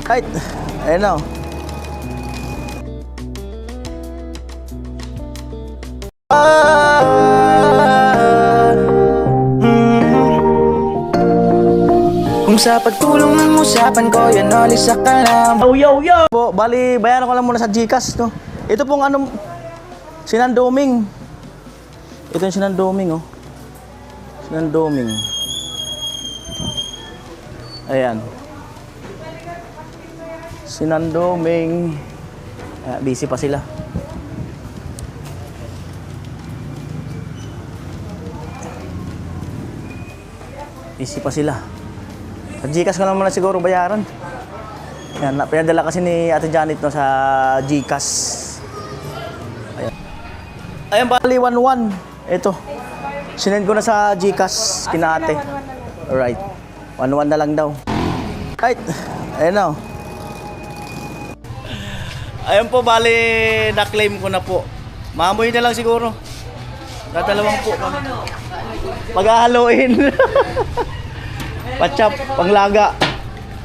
Right. Ayun na. Kung sa pagtulong ng usapan ko, yan alis sa kalam. Yo! Po, bali, bayaran ko lang muna sa GCash, no? Ito pong ano, sinandoming. Ito yung sinandoming, oh. Sinandoming. Ayan. Sinandoming. Busy pa sila. Busy pa sila. Sa GCash ko lang muna siguro bayaran. Yan, pinadala kasi ni Ate Janet no, sa GCash. Ayan. Ayan, bali 1-1. Ito. Sinend ko na sa GCash kina ate. Alright. 1-1 na lang daw. Right. Ayan na. Ayan po, bali na-claim ko na po. Mamoy na lang siguro. Dadalawang po kami. Mag-haluin. Pachap, panglaga.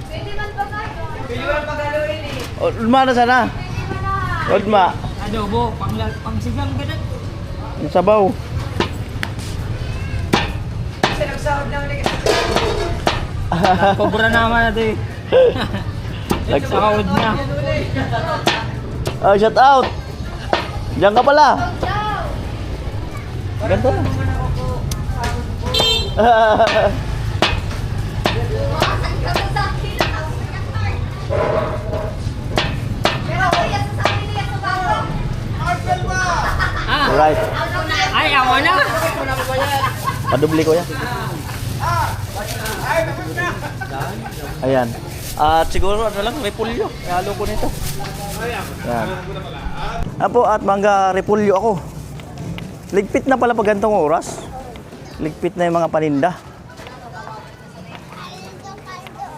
Pwede man pag-haluin eh. Udma na sana. Udma. Adobo, pangsigang ganun. Ang sabaw. Kasi nagsahod na ulit. Pabura naman natin. Nagsahod na. Oh, shout out. Diyan ka pala. Ganto na. Right. Ay, awa na. Padubli ko yan. Ayan. At siguro ano lang, repulyo. Halo ko nito. Ayan. Apo, at mangga repulyo ako. Ligpit na pala pag gantong oras. Ligpit na yung mga paninda.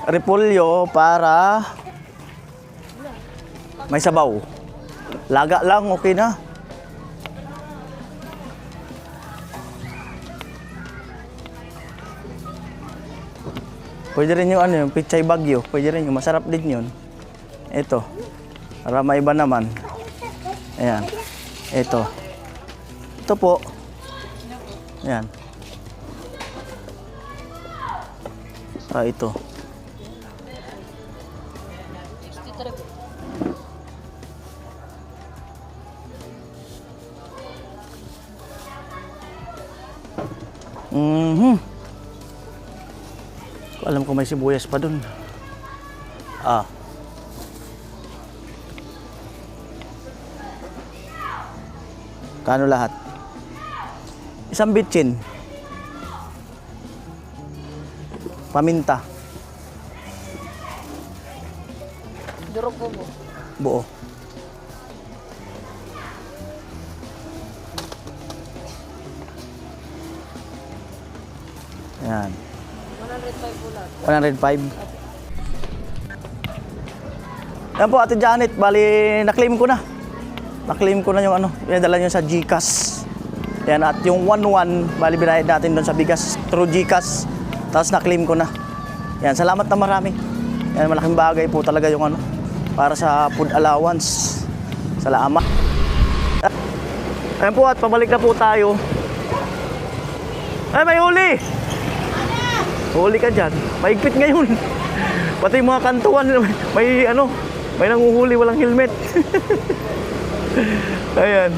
Repulyo para may sabaw. Laga lang, okay na. Pwede rin yung ano, yung pichay bagyo. Pwede rin yung masarap din yun. Ito. Para maiba naman. Ayan. Ito. Ito po. Ayan. Ito. Alam ko may sibuyas pa dun. Kano lahat? Isang bitchin. Paminta. Durog po mo. Buo. Ayan. 105 po lang. 105. Yan po, Ate Janet, bali na-claim ko na. Na-claim ko na yung ano, pinadala nyo sa GCash. Yan, at yung 1-1, bali binayad natin doon sa bigas through GCash. Tapos na-claim ko na. Yan, salamat na marami. Yan, malaking bagay po talaga yung ano, para sa food allowance. Salamat. Ayan po, at pabalik na po tayo. Ay, may huli! Huli ka dyan. Maigpit ngayon. Pati yung mga kantuan, may ano, may nanguhuli, walang helmet. Ayan.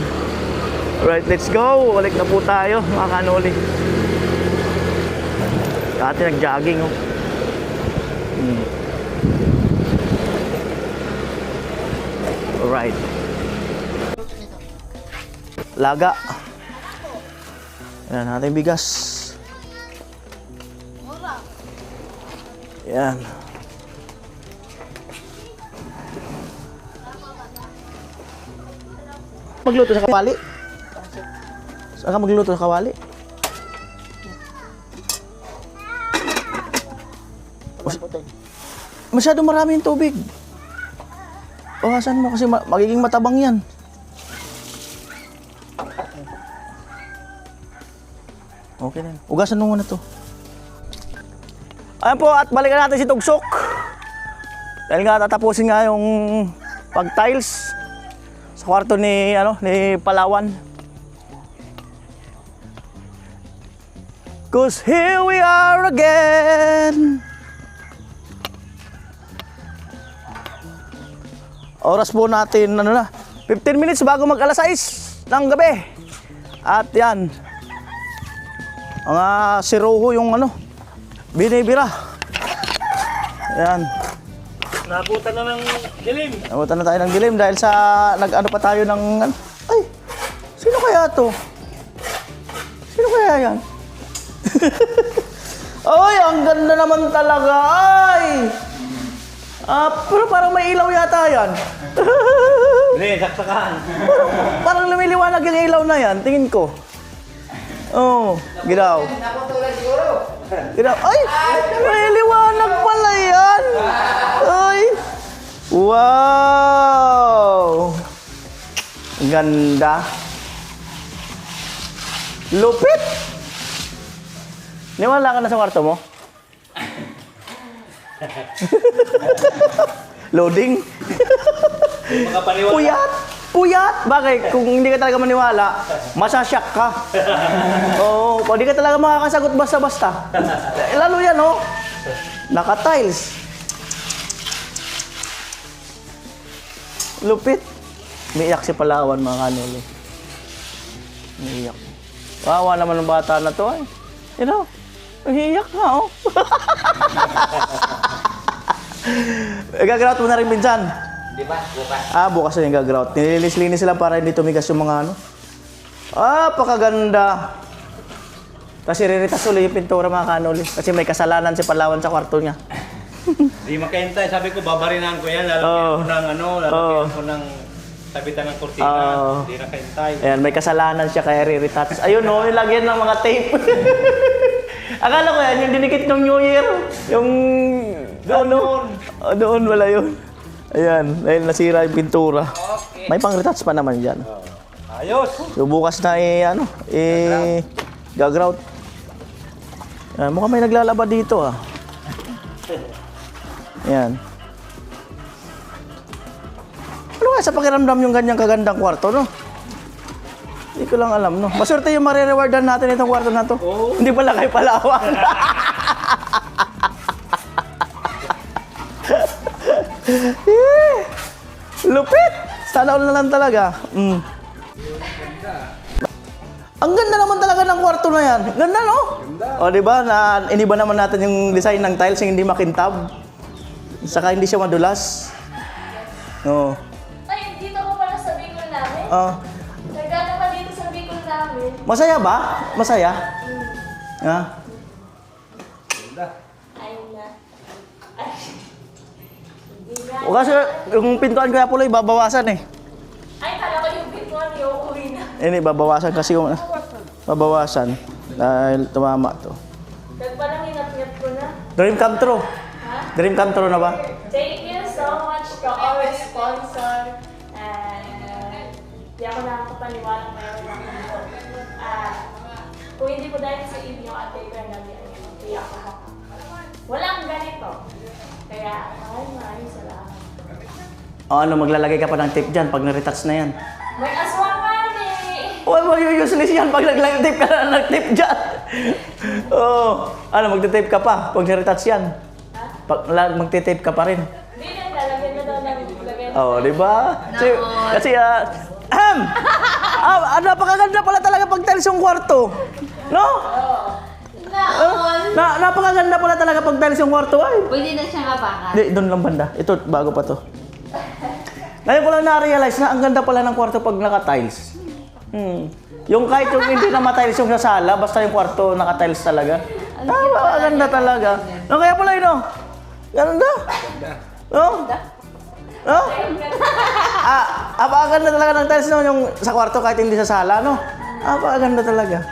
Alright, let's go. Balik na po tayo, mga kanuli. Dati nag-jogging, oh. Alright. Laga. Ayan, natin bigas. Ayan. Magluto sa kawali? Saan ka magluto sa kawali? Masyado marami yung tubig. Bawasan mo kasi magiging matabang yan. Okay na. Ugasan mo muna to. Ayan po, at balikan natin si Tugsok. Dahil nga tatapusin nga yung pag-tiles sa kwarto ni ni Palawan. Cause here we are again. Oras po natin 15 minutes bago mag alas 6 ng gabi. At yan, mga siroho yung binibira. Yan. Nabutan na ng dilim. Nabutan na tayo ng dilim dahil sa pa tayo ng ay, sino kaya to? Sino kaya yan? Ay, ang ganda naman talaga. Ay! Pero parang may ilaw yata yan. Hindi, saksakan. Parang lumiliwanag yung ilaw na yan, tingin ko. Oh, gidaw. Gidaw. Ay! May liwanag pala yan! Ay! Wow! Ganda. Lupit! Niwala ka na sa kwarto mo? Loading? Puyat! Puyat! Bakit? Kung hindi ka talaga maniwala, masasyak ka. Oo, kung hindi ka talaga makakasagot basta-basta. Lalo yan, oh. Naka-tiles. Lupit. Umiiyak si Palawan, mga kanuli. Umiiyak. Wawa naman ng bata na to, ay. You know, umiiyak nga, oh. Gagrout mo na rin minsan. Di ba? Bukas. Bukas na yung gagrout. Nililis-linis sila para hindi tumigas yung mga pakaganda. Kasi riritas ulit yung pintura, mga kanuli. Kasi may kasalanan si Palawan sa kwarto niya. Di makahintay. Sabi ko, babarinan ko yan. Lalagyan ko ng sabitan ng kurtina. Di nakahintay. Ayan, may kasalanan siya kaya riritas. Ayun, no, nilagyan ng mga tape. Akala ko yan, yung dinikit ng New Year. Yung doon wala yun. Ayan, dahil nasira yung pintura. Okay. May pang-retouch pa naman dyan. Ayos! So bukas na gagrout. Mukhang may naglalaba dito, Ayan. Ano kaya sa pakiramdam yung ganyang kagandang kwarto, no? Hindi ko lang alam, no? Maswerte yung marirewardan natin itong kwarto na to. Oh. Hindi pala kay Palawan. Lupit! Sana all na lang talaga. Ang ganda naman talaga ng kwarto na yan. Ganda, no? O, di ba? Iniba naman natin yung design ng tiles yung hindi makintab. Saka hindi siya madulas. No. Ay, dito ko pala sa Bicol namin. Nagana pa dito sa Bicol namin. Masaya ba? Masaya? Ha? Ay na. Ay. Hindi na. O kasi yung pintuan kaya pula babawasan eh. Ay, kala ko yung pintuan niyo, uuwi na. Hindi, babawasan kasi yung babawasan. Dahil tumama to. Nagpalang inat-inat ko na. Dream come true. Ha? Dream come true na ba? Thank you so much to our sponsor. And di ako nakakapaniwala mayroon ng ito. Kung hindi po dahil sa inyo at kay Bernadette, kaya ako walang ganito. Kaya maraming salamat. Maglalagay ka pa ng tape dyan pag na-retouch na yan. May aswangan eh! Useless yan pag nag-tape ka na nag-tape dyan. Magte-tape ka pa pag na-retouch yan. Magte-tape ka pa rin. Hindi na, lalagyan na daw ng lagyan. Di ba? Kasi, napakaganda pala talaga pag tiles yung kwarto. No? Napakaganda pala talaga pag tiles yung kwarto. Ay. Pwede na siya kapakan. Hindi, doon lang banda. Ito, bago pa to. Ngayon ko lang na-realize na ang ganda pala ng kwarto pag naka-tiles. Yung kahit yung hindi na ma-tiles yung sa sala, basta yung kwarto naka-tiles talaga. Ganda talaga. No, kaya pala yun, ganda. No? No? Apakaganda talaga ng tiles, no? Yung sa kwarto kahit hindi sa sala, no? Apakaganda talaga.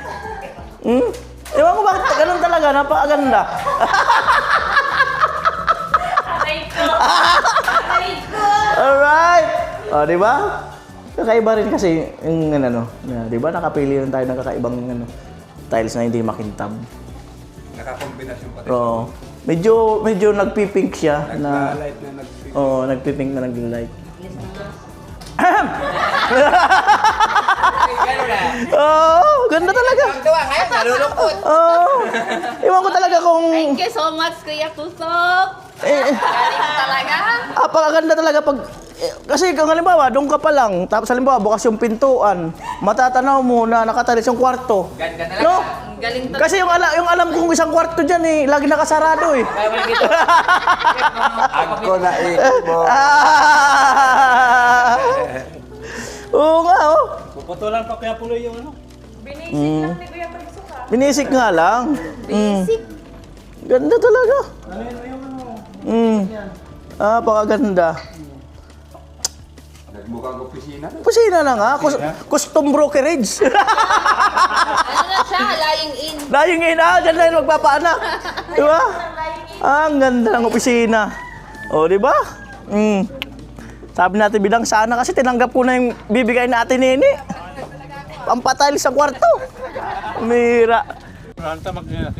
Ewan ko bakit ganun talaga, napakaganda. Aray ko! Aray ko! Alright! Di ba? Kakaiba rin kasi yung di ba nakapili rin tayo ng kakaibang tiles na hindi makintab. Nakakombinasyon pati. Medyo nagpipink siya na Nagka-light na nagpipink. Oo, nagpipink na nag-light. Oo, ganda talaga. Ngayon, nalulungkot. Oo. Iwan ko talaga kung... Thank you so much, Kuya Kusok. Galing talaga. Apakaganda talaga pag... kasi kung halimbawa, doon ka pa lang, tapos halimbawa, bukas yung pintuan, matatanaw mo na nakatalis yung kwarto. Ganda talaga. No? Galing talaga. Kasi yung alam kong isang kwarto dyan eh, lagi nakasarado eh. Kaya wala dito. Ako na mo. Oo nga oh. Puputulan pa kaya puloy yung ano. Binisip lang ni Kuya Pagsok ha. Binisik nga lang. Basic. Ganda talaga. Pakaganda. Nagmukhang opisina. Kusina na nga, custom brokerage. Ano na siya? Lying in. Lying in, dyan na yun magpapaanak. Di ba? Ang ganda ng opisina. O, di ba? Sabi natin bilang sana kasi tinanggap ko na yung bibigay natin nini. Pampatay sa kwarto. Mira.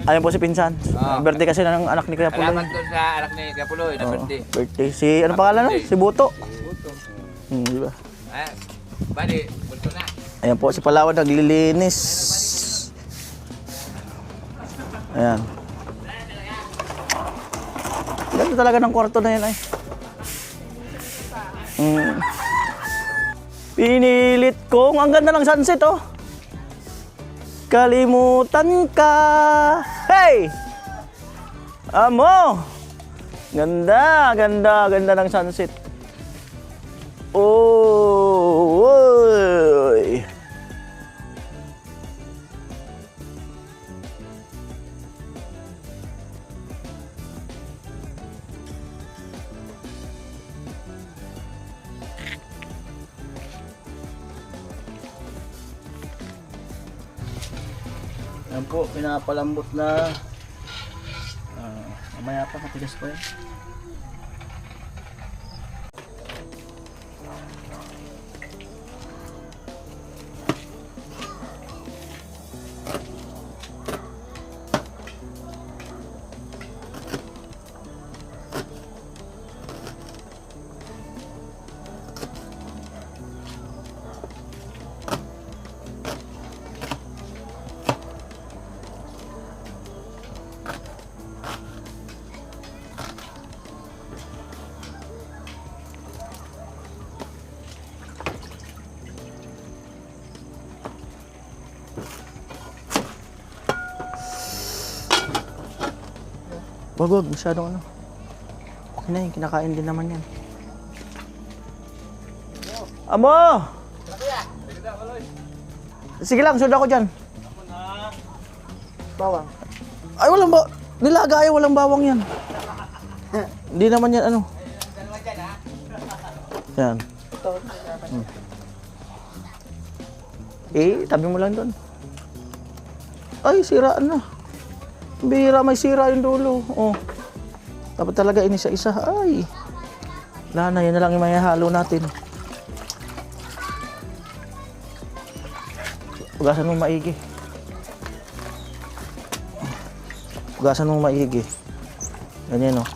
Ayun po si Pinsan. Birthday kasi ng anak ni Kuya Puloy. Salamat doon sa anak ni Kapuloy na birthday. Birthday. Si, ano pangalan na? Si Buto. Di ba? Bali, bulto na. Ayan po, si Palawan naglilinis. Ayan. Ganda talaga ng kwarto na yan ay. Pinilit kong, ang ganda ng sunset oh. Kalimutan ka. Hey! Amo! Ganda, ganda, ganda ng sunset. Oh, oy. Yan po, pinapalambot na. Mamaya pa, matigas pa yan. Wag, masyadong ano. Okay na yun, kinakain din naman yan. Amo! Sige lang, sunod ako dyan. Bawang. Ay, walang bawang. Nilaga ay walang bawang yan. Hindi naman yan ano. Yan. Tabi mo lang doon. Ay, siraan na. Bihira, may sira yung dulo. Oh. Dapat talaga inisa-isa. Ay. Wala na, yan na lang yung mahihalo natin. Pugasan mo maigi. Pugasan mo maigi. Ganyan, oh.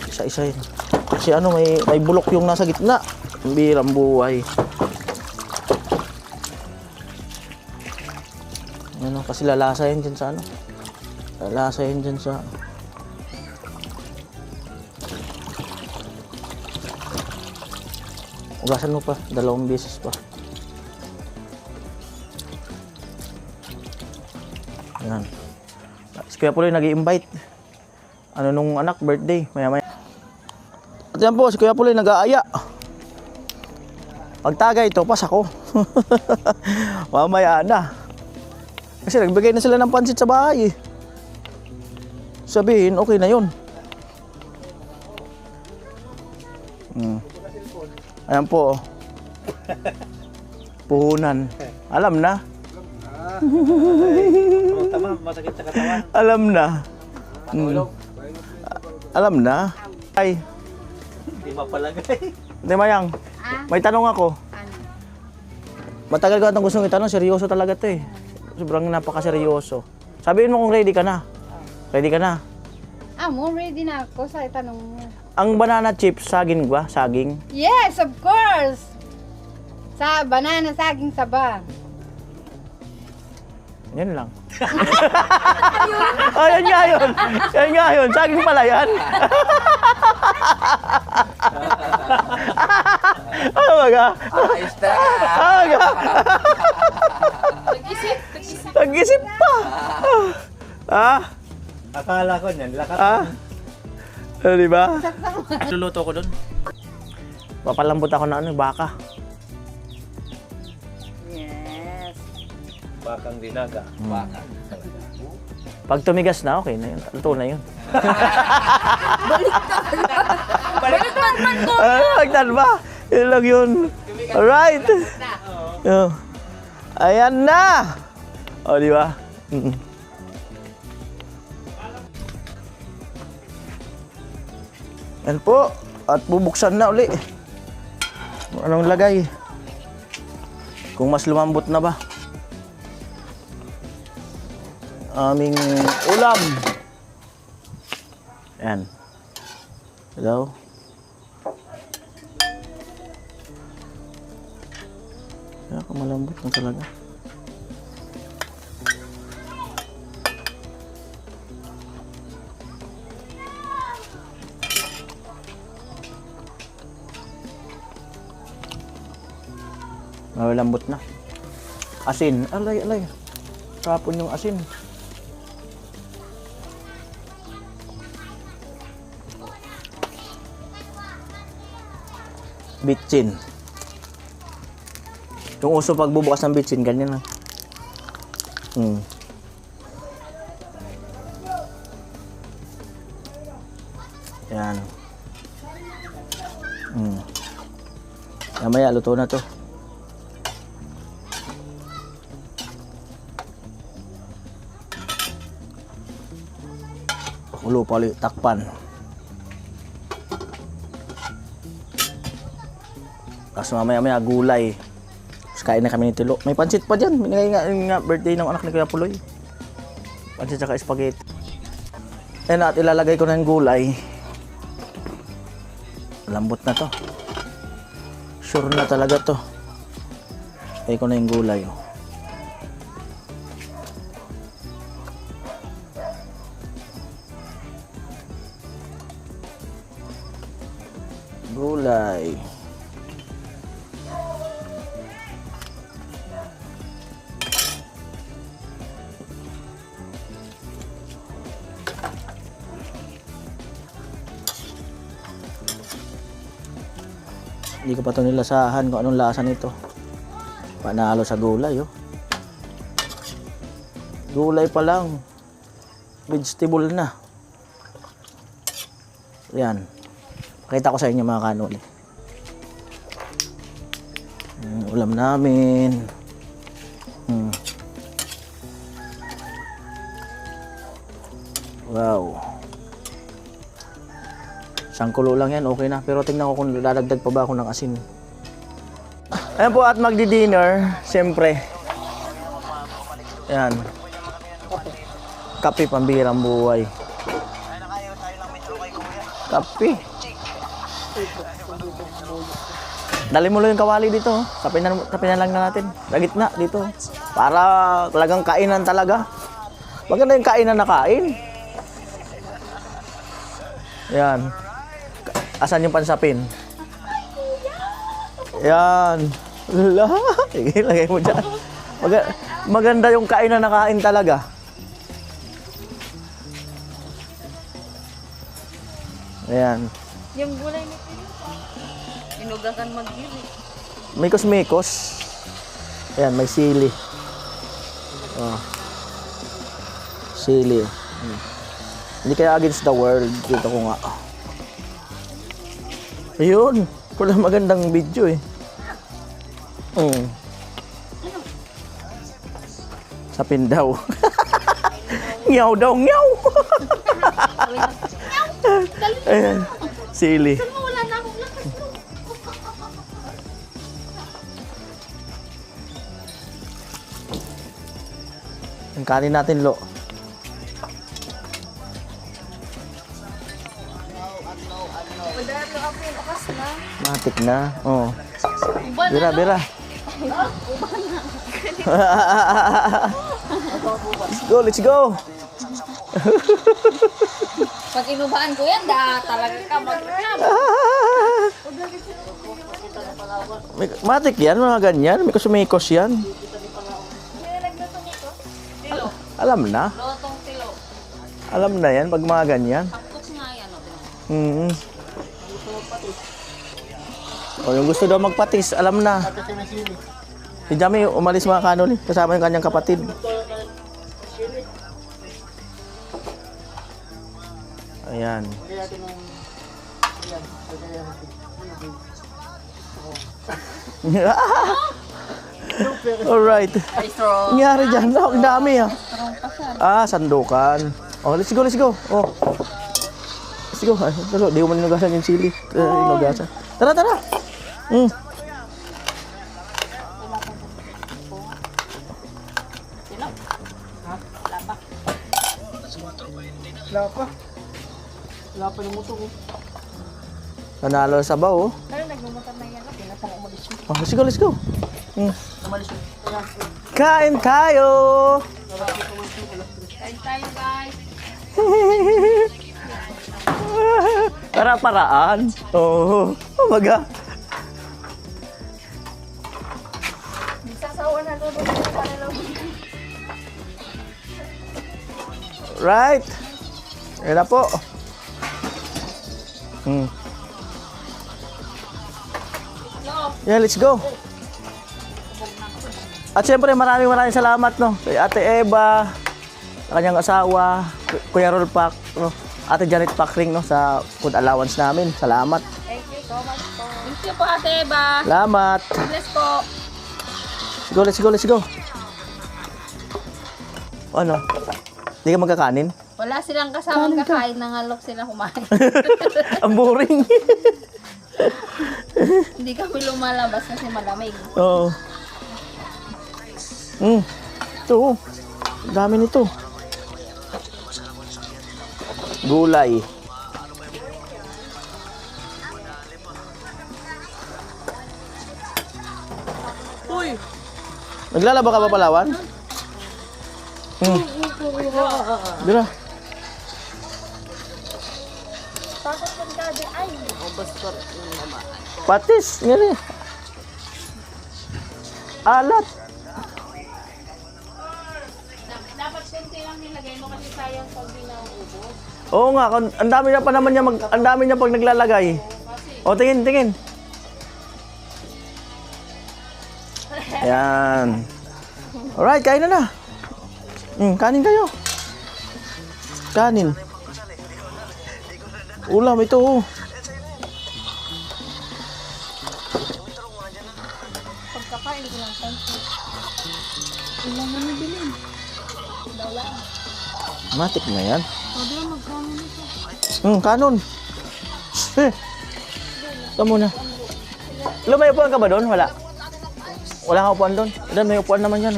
Isa-isa yun. Kasi ano, may bulok yung nasa gitna. Bihirang buhay. Ano, kasi lalasa yun dyan sa ano. Lalasa yun dyan sa... Ugasan mo pa, 2 beses pa. Ayan. Si Kuya Puloy nag-i-invite. Ano nung anak, birthday, maya-maya. At yan po, si Kuya Puloy nag-aaya. Pagtagay ito, pas ako. Mamaya na. Kasi nagbigay na sila ng pansit sa bahay eh. Sabihin, okay na yun. Ayan po. Puhunan. Alam na. Tama, masakit sa katawan. Alam na. Alam na. Ay, Hindi mapalagay. hindi Mayang. May tanong ako. Matagal ko itong gustong itanong, seryoso talaga ito eh. Sobrang napakaseryoso. Sabihin mo kung ready ka na. Ready ka na? Mo ready na ako sa itanong mo. Ang banana chips, saging ba? Saging? Yes, of course. Sa banana saging saba. Yan lang. Oh, yan nga yun. Yan nga yun. Saging pala yan. Ano ba ka? Ayos na. Ano ba ka? Nag-isip. Nag-isip pa. Ah? Akala ko niyan, lakas. Ah? Di ba? Luluto ko doon. Papalambot ako na ano, baka. Yes. Bakang dinaga. Baka. Pag tumigas na, okay na yun. Luto na yun. Baliktad ba? Yun lang yun. Alright. Oh. Ayan na! O, di ba? Yan po. At bubuksan na uli. Anong lagay? Kung mas lumambot na ba? Aming ulam. Yan. Hello? Kaya ka malambot na talaga. Malambot na. Asin. Alay, alay. Tapon yung asin. Bitchin. Yung uso pagbubukas ng bitchin, ganyan lang. Yan. Mamaya, luto na to. Ulo pali, takpan. Tapos mamaya gulay. Tapos kain na kami ni Tilo. May pansit pa dyan. Binigay nga birthday ng anak ni Kuya Puloy. Pansit saka spaghetti. Ayan at ilalagay ko na yung gulay. Lambot na to. Sure na talaga to. Lagay ko na yung gulay. Gulay. Hindi ko pa ito nilasahan kung anong lasa nito. Panalo sa gulay, oh. Gulay pa lang. Vegetable na. Yan. Pakita ko sa inyo mga kanuli. Ulam namin. Wow. Isang kulo lang yan, okay na. Pero tingnan ko kung lalagdag pa ba ako ng asin. Ayan po at magdi-dinner, siyempre. Ayan. Kape pambihirang buhay. Kape. Dali mo lang yung kawali dito. Tapinan lang na natin. Sa gitna dito. Para talagang kainan talaga. Maganda yung kainan na kain. Yan. Asan yung pansapin? Yan. Sige, lagay mo dyan. Maganda yung kainan na kain talaga. Ayan. Yung gulay ni Pino. Inugakan mag-gili. Mikos-mikos. Ayan, may sili. Oh. Sili. Hindi kaya against the world. Dito ko nga. Ayun. Wala magandang video eh. Sapin daw. Nyaw daw, nyaw. Ayan. Sili. Wala na akong lakas. Ang kanin natin, Lo. Matik na. Oh. Bira, bira. Let's go. Pag inubaan ko yan, talaga ka mag-grab. Matik yan, mga ganyan. Mikos yan. Alam na. Lotong tilo. Alam na yan pag mga ganyan. Taktok nga yan. O, yung gusto daw magpatis, alam na. Si Jami, umalis mga kanol, kasama yung kanyang kapatid. Ayan. Alright. Nangyari dyan. Ang dami ah. Sandukan. Oh, let's go, let's go. Oh. Let's go. Ay, talo, di ko man inugasan yung sili. Inugasan. Tara, tara. Nanalo sa baw, oh. Oh, let's go, let's go. Kain tayo. Kain tayo, guys. Para-paraan. Oh, umaga. Sasawa na doon para lang. Right. Ayan na po. Yeah, let's go. At syempre maraming salamat no kay Ate Eva, sa kanyang asawa, Kuya Rolpak, no, Ate Janet Pakring no sa food allowance namin. Salamat. Thank you so much po. Thank you po, Ate Eva. Salamat. Bless po. Let's go, let's go, let's go. Ano? Hindi ka magkakanin? Wala silang kasamang kakain, nangalok sila kumain. Ang boring. Hindi kami lumalabas kasi malamig. Oo. Ito, oh. Ang dami nito. Gulay. Uy! Naglalaba ka ba, Palawan? Dira. Takot kong gabi ay. Patis. Ngani. Alat. Dapat konti lang nilagay mo kasi sayang pag di na ubos. Oo nga, ang dami na pa naman niya ang dami niya pag naglalagay. O, tingin, tingin. Ayan. Alright, kain na na. Kanin kayo. Kanin. Ulam ito, oh. Pagkakain ko lang tansi. Ilan na nabilin? Dala. Matik na yan. Sabi lang magkano nito. Kanon. Ito muna. Lo, may upuan ka ba doon? Wala. Wala kang upuan doon. Ilan, may upuan naman yan,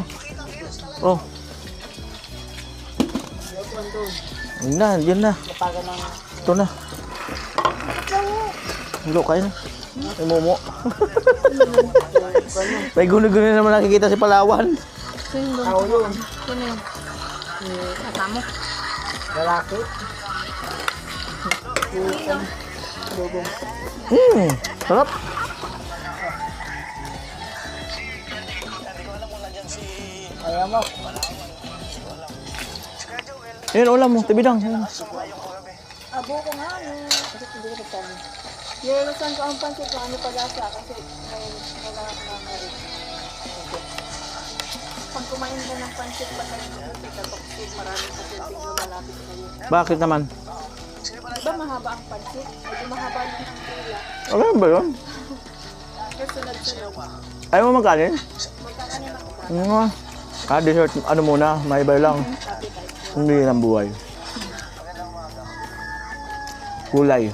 oh. Yun na, yun na. Ito na. Hilo kayo na. May momo. May guni-guni naman nakikita si Palawan. Sino yun? Sino yun? Kasamo? Lalaki. Sarap. Ayaw mo. Yan, ulam mo. Tibidang. Yan. Abo ko nga. Kasi hindi ko pagkano. Yelasan ko ang pansit ko. Ano pag-asa? Kasi may wala na rin. Pag kumain ka ng pansit pa kayo ng katoksid, maraming katulping lumalapit kayo. Bakit naman? Diba mahaba ang pansit? Medyo mahaba din ang tila. Ano ba yun? Kasi sunod-sunod. Ayaw mo magkanin? Magkakanin ako pa. Dessert, ano muna, may iba lang. Hindi ng buhay. Gulay.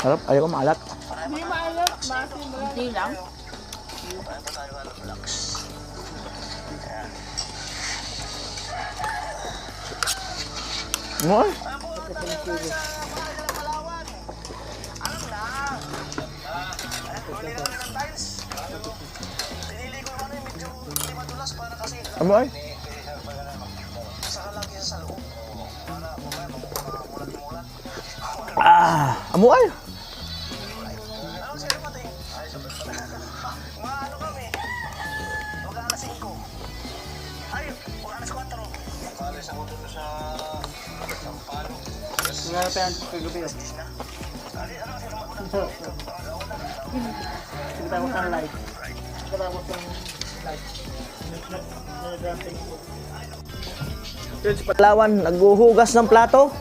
Sarap, ayaw ko maalat. Hindi maalat. Hindi lang. Ano? Amoy? Amoy? Palawan, naghuhugas ng plato.